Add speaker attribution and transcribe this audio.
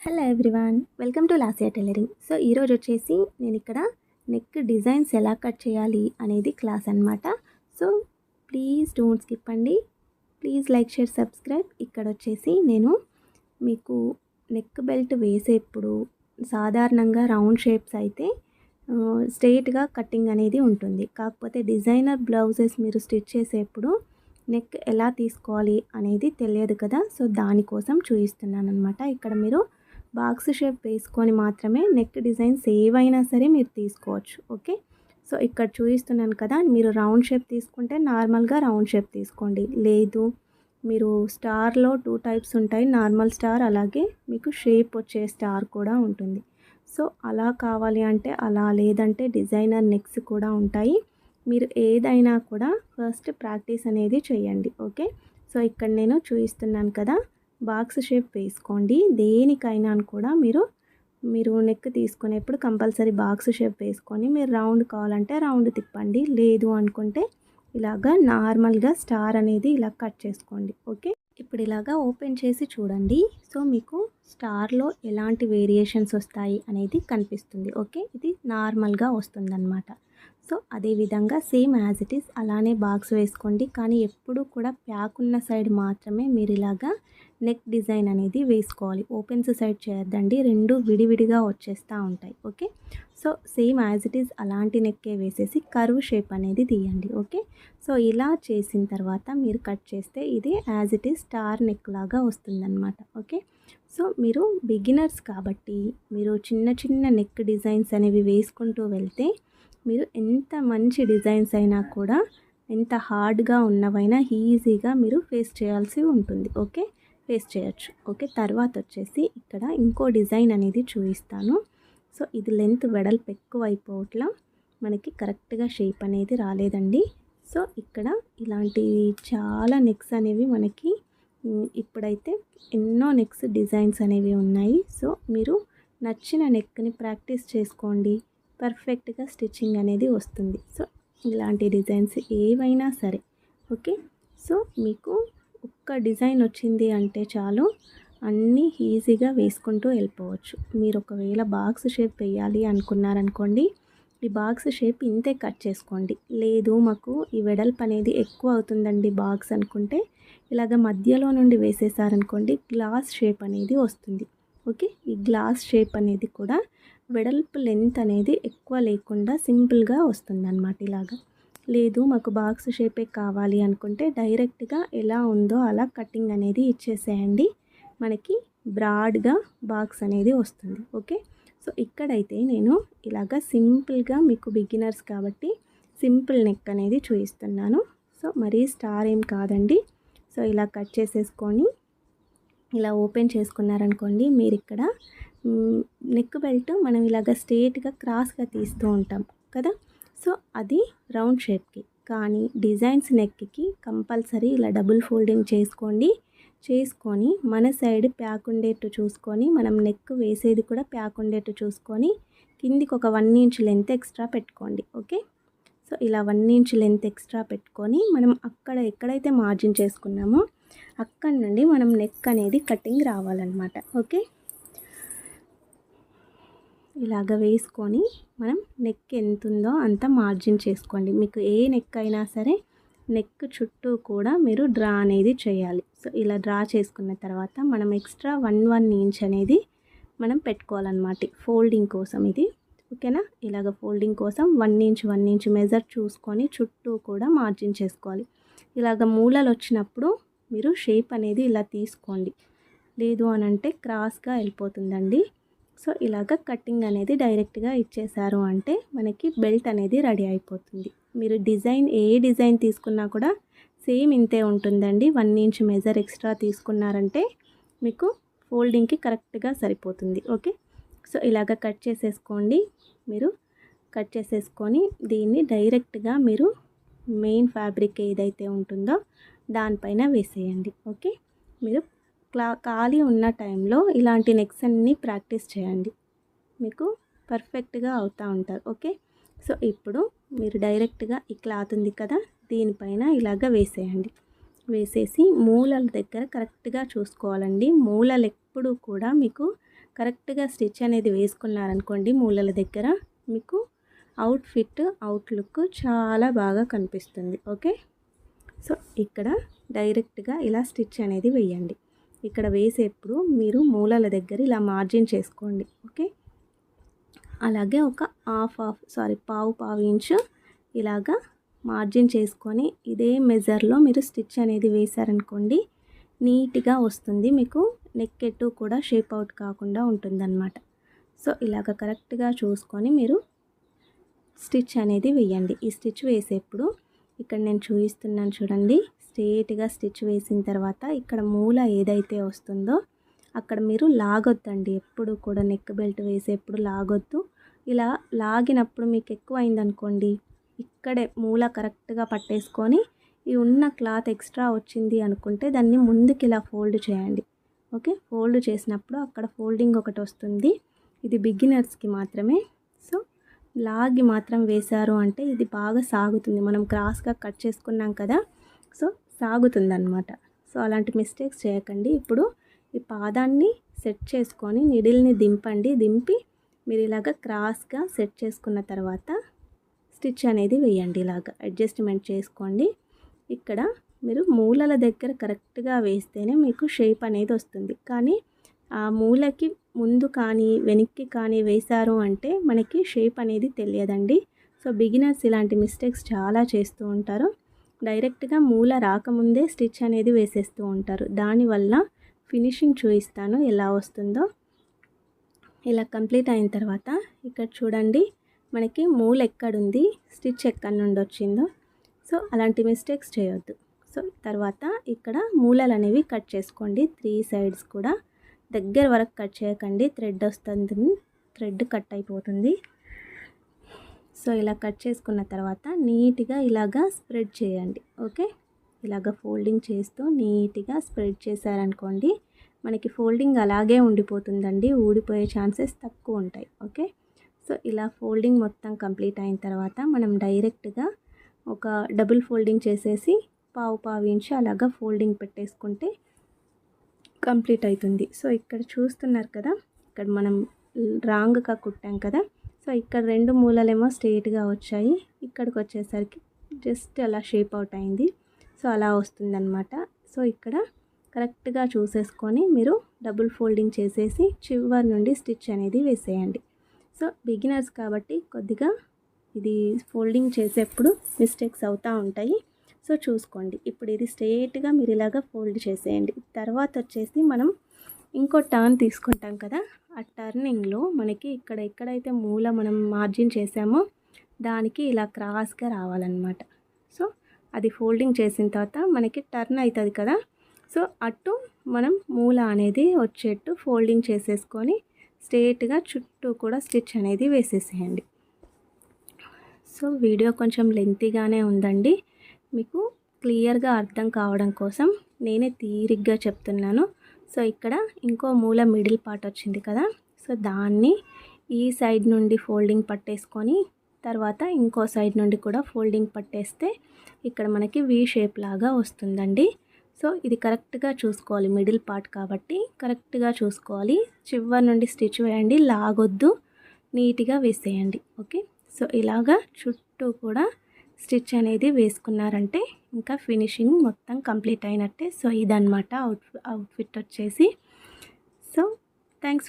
Speaker 1: Hello everyone, welcome to Lasya tailoring. So ఈరోజు వచ్చేసి నేను ఇక్కడ నెక్ డిజైన్స్ ఎలా కట్ చేయాలి అనేది క్లాస్ అనమాట. సో ప్లీజ్ డోంట్ స్కిప్ అండి. Please like, share, subscribe. ఇక్కడ వచ్చేసి నేను మీకు నెక్ బెల్ట్ వేసేప్పుడు సాధారణంగా రౌండ్ షేప్స్ అయితే స్ట్రెయిట్గా కటింగ్ అనేది ఉంటుంది. కాకపోతే డిజైనర్ బ్లౌజెస్ మీరు స్టిచ్ చేసేప్పుడు నెక్ ఎలా తీసుకోవాలి అనేది తెలియదు కదా. సో దానికోసం చూపిస్తున్నాను అనమాట. ఇక్కడ మీరు బాక్స్ షేప్ వేసుకొని మాత్రమే నెక్ డిజైన్స్ ఏవైనా సరే మీరు తీసుకోవచ్చు. ఓకే, సో ఇక్కడ చూపిస్తున్నాను కదా. మీరు రౌండ్ షేప్ తీసుకుంటే నార్మల్గా రౌండ్ షేప్ తీసుకోండి. లేదు మీరు స్టార్లో 2 టైప్స్ ఉంటాయి, నార్మల్ స్టార్, అలాగే మీకు షేప్ వచ్చే స్టార్ కూడా ఉంటుంది. సో అలా కావాలి అంటే అలా, లేదంటే డిజైనర్ నెక్స్ కూడా ఉంటాయి. మీరు ఏదైనా కూడా ఫస్ట్ ప్రాక్టీస్ అనేది చేయండి. ఓకే, సో ఇక్కడ నేను చూపిస్తున్నాను కదా, బాక్స్ షేప్ వేసుకోండి. దేనికైనా కూడా మీరు నెక్ తీసుకునేప్పుడు కంపల్సరీ బాక్స్ షేప్ వేసుకొని, మీరు రౌండ్ కావాలంటే రౌండ్ తిప్పండి. లేదు అనుకుంటే ఇలాగా నార్మల్గా స్టార్ అనేది ఇలా కట్ చేసుకోండి. ఓకే, ఇప్పుడు ఇలాగా ఓపెన్ చేసి చూడండి. సో మీకు స్టార్లో ఎలాంటి వేరియేషన్స్ వస్తాయి అనేది కనిపిస్తుంది. ఓకే, ఇది నార్మల్గా వస్తుందన్నమాట. సో అదేవిధంగా సేమ్ యాజ్ ఇట్ ఈస్ అలానే బాక్స్ వేసుకోండి. కానీ ఎప్పుడు కూడా ప్యాక్ ఉన్న సైడ్ మాత్రమే మీరు ఇలాగా నెక్ డిజైన్ అనేది వేసుకోవాలి. ఓపెన్స్ సైడ్ చేయొద్దండి, రెండు విడివిడిగా వచ్చేస్తూ ఉంటాయి. Okay, so same as it is అలాంటి నెక్కే వేసేసి కర్వ్ షేప్ అనేది తీయండి. ఓకే, సో ఇలా చేసిన తర్వాత మీరు కట్ చేస్తే ఇది as it is star neck లాగా వస్తుందన్నమాట. ఓకే, సో మీరు బిగినర్స్ కాబట్టి మీరు చిన్న చిన్న నెక్ డిజైన్స్ అనేవి వేసుకుంటూ వెళ్తే మీరు ఎంత మంచి డిజైన్స్ అయినా కూడా, ఎంత హార్డ్గా ఉన్నవైనా ఈజీగా మీరు ఫేస్ చేయాల్సి ఉంటుంది. ఓకే, ఫేస్ చేయొచ్చు. ఓకే, తర్వాత వచ్చేసి ఇక్కడ ఇంకో డిజైన్ అనేది చూపిస్తాను. సో ఇది లెంత్ వెడల్పు ఎక్కువ అయిపోవట్లా, మనకి కరెక్ట్గా షేప్ అనేది రాలేదండి. సో ఇక్కడ ఇలాంటి చాలా నెక్స్ అనేవి మనకి ఇప్పుడైతే ఎన్నో నెక్స్ డిజైన్స్ అనేవి ఉన్నాయి. సో మీరు నచ్చిన నెక్ని ప్రాక్టీస్ చేసుకోండి, పర్ఫెక్ట్గా స్టిచ్చింగ్ అనేది వస్తుంది. సో ఇలాంటి డిజైన్స్ ఏవైనా సరే. ఓకే, సో మీకు ఒక్క డిజైన్ వచ్చింది అంటే చాలు, అన్నీ ఈజీగా వేసుకుంటూ వెళ్ళిపోవచ్చు. మీరు ఒకవేళ బాక్స్ షేప్ వేయాలి అనుకున్నారనుకోండి, ఈ బాక్స్ షేప్ ఇంతే కట్ చేసుకోండి. లేదు మాకు ఈ వెడల్పు అనేది ఎక్కువ అవుతుందండి బాక్స్ అనుకుంటే, ఇలాగ మధ్యలో నుండి వేసేసారనుకోండి, గ్లాస్ షేప్ అనేది వస్తుంది. ఓకే, ఈ గ్లాస్ షేప్ అనేది కూడా వెడల్పు లెంత్ అనేది ఎక్కువ లేకుండా సింపుల్గా వస్తుందన్నమాట. ఇలాగా లేదు మాకు బాక్స్ షేపే కావాలి అనుకుంటే డైరెక్ట్గా ఎలా ఉందో అలా కటింగ్ అనేది ఇచ్చేసేయండి, మనకి బ్రాడ్గా బాక్స్ అనేది వస్తుంది. ఓకే, సో ఇక్కడైతే నేను ఇలాగా సింపుల్గా, మీకు బిగినర్స్ కాబట్టి సింపుల్ నెక్ అనేది చూపిస్తున్నాను. సో మరీ స్టార్ ఏం కాదండి. సో ఇలా కట్ చేసేసుకొని ఇలా ఓపెన్ చేసుకున్నారనుకోండి, మీరు ఇక్కడ నెక్ బెల్ట్ మనం ఇలాగ స్ట్రేట్గా క్రాస్గా తీస్తూ ఉంటాం కదా. సో అది రౌండ్ షేప్కి, కానీ డిజైన్స్ నెక్కి కంపల్సరీ ఇలా డబుల్ ఫోల్డింగ్ చేసుకొని మన సైడ్ ప్యాక్ ఉండేట్టు చూసుకొని, మనం నెక్ వేసేది కూడా ప్యాక్ ఉండేట్టు చూసుకొని కిందికి ఒక 1 ఇంచ్ లెంత్ ఎక్స్ట్రా పెట్టుకోండి. ఓకే, సో ఇలా 1 ఇంచ్ లెంత్ ఎక్స్ట్రా పెట్టుకొని మనం అక్కడ ఎక్కడైతే మార్జిన్ చేసుకున్నామో అక్కడ నుండి మనం నెక్ అనేది కటింగ్ రావాలన్నమాట. ఓకే, ఇలాగ వేసుకొని మనం నెక్ ఎంత ఉందో అంత మార్జిన్ చేసుకోండి. మీకు ఏ నెక్ అయినా సరే నెక్ చుట్టూ కూడా మీరు డ్రా అనేది చేయాలి. సో ఇలా డ్రా చేసుకున్న తర్వాత మనం ఎక్స్ట్రా 1 ఇంచ్ అనేది మనం పెట్టుకోవాలన్నమాట ఫోల్డింగ్ కోసం. ఇది ఓకేనా, ఇలాగ ఫోల్డింగ్ కోసం 1 ఇంచ్ మెజర్ చూసుకొని చుట్టూ కూడా మార్జిన్ చేసుకోవాలి. ఇలాగ మూలలు వచ్చినప్పుడు మీరు షేప్ అనేది ఇలా తీసుకోండి, లేదు అని అంటే క్రాస్గా వెళ్ళిపోతుందండి. సో ఇలాగ కటింగ్ అనేది డైరెక్ట్గా ఇచ్చేసారు అంటే మనకి బెల్ట్ అనేది రెడీ అయిపోతుంది. మీరు ఏ డిజైన్ తీసుకున్నా కూడా సేమ్ ఇంతే ఉంటుందండి. 1 ఇంచ్ మెజర్ ఎక్స్ట్రా తీసుకున్నారంటే మీకు ఫోల్డింగ్కి కరెక్ట్గా సరిపోతుంది. ఓకే, సో ఇలాగ కట్ చేసేసుకోండి. మీరు కట్ చేసేసుకొని దీన్ని డైరెక్ట్గా మీరు మెయిన్ ఫ్యాబ్రిక్ ఏదైతే ఉంటుందో దానిపైన వేసేయండి. ఓకే, మీరు ఖాళీ ఉన్న టైంలో ఇలాంటి నెక్స్ అన్నీ ప్రాక్టీస్ చేయండి, మీకు పర్ఫెక్ట్గా అవుతూ ఉంటారు. ఓకే, సో ఇప్పుడు మీరు డైరెక్ట్గా ఈ క్లాత్ ఉంది కదా, దీనిపైన ఇలాగ వేసేయండి. వేసేసి మూలల దగ్గర కరెక్ట్గా చూసుకోవాలండి. మూలలు ఎప్పుడు కూడా మీకు కరెక్ట్గా స్టిచ్ అనేది వేసుకున్నారనుకోండి మూలల దగ్గర, మీకు అవుట్లుక్ చాలా బాగా కనిపిస్తుంది. ఓకే, సో ఇక్కడ డైరెక్ట్గా ఇలా స్టిచ్ అనేది వేయండి. ఇక్కడ వేసేప్పుడు మీరు మూలల దగ్గర ఇలా మార్జిన్ చేసుకోండి. ఓకే, అలాగే ఒక పావు ఇంచు ఇలాగా మార్జిన్ చేసుకొని ఇదే మెజర్లో మీరు స్టిచ్ అనేది వేశారనుకోండి, నీట్గా వస్తుంది. మీకు నెక్ ఎటు కూడా షేప్ అవుట్ కాకుండా ఉంటుందన్నమాట. సో ఇలాగ కరెక్ట్గా చూసుకొని మీరు స్టిచ్ అనేది వేయండి. ఈ స్టిచ్ వేసేప్పుడు ఇక్కడ నేను చూపిస్తున్నాను చూడండి, స్ట్రేట్గా స్టిచ్ వేసిన తర్వాత ఇక్కడ మూల ఏదైతే వస్తుందో అక్కడ మీరు లాగొద్దండి. ఎప్పుడు కూడా నెక్ బెల్ట్ వేసేప్పుడు లాగొద్దు. ఇలా లాగినప్పుడు మీకు ఎక్కువ అయిందనుకోండి, ఇక్కడే మూల కరెక్ట్గా పట్టేసుకొని ఈ ఉన్న క్లాత్ ఎక్స్ట్రా వచ్చింది అనుకుంటే దాన్ని ముందుకి ఇలా ఫోల్డ్ చేయండి. ఓకే, ఫోల్డ్ చేసినప్పుడు అక్కడ ఫోల్డింగ్ ఒకటి వస్తుంది. ఇది బిగినర్స్కి మాత్రమే. సో లాగి మాత్రం వేశారు అంటే ఇది బాగా సాగుతుంది. మనం క్రాస్గా కట్ చేసుకున్నాం కదా, సో సాగుతుంది అన్నమాట. సో అలాంటి మిస్టేక్స్ చేయకండి. ఇప్పుడు ఈ పాదాన్ని సెట్ చేసుకొని నిడిల్ని దింపి మీరు ఇలాగ క్రాస్గా సెట్ చేసుకున్న తర్వాత స్టిచ్ అనేది వేయండి. ఇలాగ అడ్జస్ట్మెంట్ చేసుకోండి. ఇక్కడ మీరు మూలల దగ్గర కరెక్ట్గా వేస్తేనే మీకు షేప్ అనేది వస్తుంది. కానీ ఆ మూలకి ముందు కానీ వెనక్కి కానీ వేశారు అంటే మనకి షేప్ అనేది తెలియదండి. సో బిగినర్స్ ఇలాంటి మిస్టేక్స్ చాలా చేస్తూ ఉంటారు. డైరెక్ట్గా మూల రాకముందే స్టిచ్ అనేది వేసేస్తూ ఉంటారు. దానివల్ల ఫినిషింగ్ చూపిస్తాను ఎలా వస్తుందో. ఇలా కంప్లీట్ అయిన తర్వాత ఇక్కడ చూడండి, మనకి మూల ఎక్కడుంది, స్టిచ్ ఎక్కడి నుండి వచ్చిందో. సో అలాంటి మిస్టేక్స్ చేయొద్దు. సో తర్వాత ఇక్కడ మూలలు అనేవి కట్ చేసుకోండి. 3 సైడ్స్ కూడా దగ్గర వరకు కట్ చేయకండి, థ్రెడ్ వస్తుంది, థ్రెడ్ కట్ అయిపోతుంది. సో ఇలా కట్ చేసుకున్న తర్వాత నీట్గా ఇలాగా స్ప్రెడ్ చేయండి. ఓకే, ఇలాగ ఫోల్డింగ్ చేస్తూ నీట్గా స్ప్రెడ్ చేశారనుకోండి, మనకి ఫోల్డింగ్ అలాగే ఉండిపోతుందండి, ఊడిపోయే ఛాన్సెస్ తక్కువ ఉంటాయి. ఓకే, సో ఇలా ఫోల్డింగ్ మొత్తం కంప్లీట్ అయిన తర్వాత మనం డైరెక్ట్గా ఒక డబుల్ ఫోల్డింగ్ చేసేసి పావు ఇంచు అలాగా ఫోల్డింగ్ పెట్టేసుకుంటే కంప్లీట్ అవుతుంది. సో ఇక్కడ చూస్తున్నారు కదా, ఇక్కడ మనం రాంగ్గా కుట్టాం కదా. సో ఇక్కడ 2 మూలలేమో స్ట్రేట్గా వచ్చాయి, ఇక్కడికి వచ్చేసరికి జస్ట్ అలా షేప్ అవుట్ అయింది. సో అలా వస్తుందన్నమాట. సో ఇక్కడ కరెక్ట్గా చూసేసుకొని మీరు డబుల్ ఫోల్డింగ్ చేసేసి చివరి నుండి స్టిచ్ అనేది వేసేయండి. సో బిగినర్స్ కాబట్టి కొద్దిగా ఇది ఫోల్డింగ్ చేసేప్పుడు మిస్టేక్స్ అవుతూ ఉంటాయి. సో చూసుకోండి. ఇప్పుడు ఇది స్ట్రేట్గా మీరు ఇలాగ ఫోల్డ్ చేసేయండి. తర్వాత వచ్చేసి మనం ఇంకో టర్న్ తీసుకుంటాం కదా, ఆ టర్నింగ్లో మనకి ఎక్కడైతే మూల మనం మార్జిన్ చేసామో దానికి ఇలా క్రాస్గా రావాలన్నమాట. సో అది ఫోల్డింగ్ చేసిన తర్వాత మనకి టర్న్ అవుతుంది కదా, సో అటు మనం మూల అనేది వచ్చేట్టు ఫోల్డింగ్ చేసేసుకొని స్ట్రేట్గా చుట్టూ కూడా స్టిచ్ అనేది వేసేసేయండి. సో వీడియో కొంచెం లెంతీగానే ఉందండి, మీకు క్లియర్గా అర్థం కావడం కోసం నేనే తీరిగ్గా చెప్తున్నాను. సో ఇక్కడ ఇంకో మూల మిడిల్ పార్ట్ వచ్చింది కదా, సో దాన్ని ఈ సైడ్ నుండి ఫోల్డింగ్ పట్టేసుకొని తర్వాత ఇంకో సైడ్ నుండి కూడా ఫోల్డింగ్ పట్టేస్తే ఇక్కడ మనకి వీ షేప్ లాగా వస్తుందండి. సో ఇది కరెక్ట్గా చూసుకోవాలి, మిడిల్ పార్ట్ కాబట్టి కరెక్ట్గా చూసుకోవాలి. చివరి నుండి స్టిచ్ వేయండి, లాగొద్దు, నీట్గా వేసేయండి. ఓకే, సో ఇలాగా చుట్టూ కూడా స్టిచ్ అనేది వేసుకున్నారంటే ఇంకా ఫినిషింగ్ మొత్తం కంప్లీట్ అయినట్టే. సో ఇదన్నమాట అవుట్ఫిట్ వచ్చేసి. So thanks for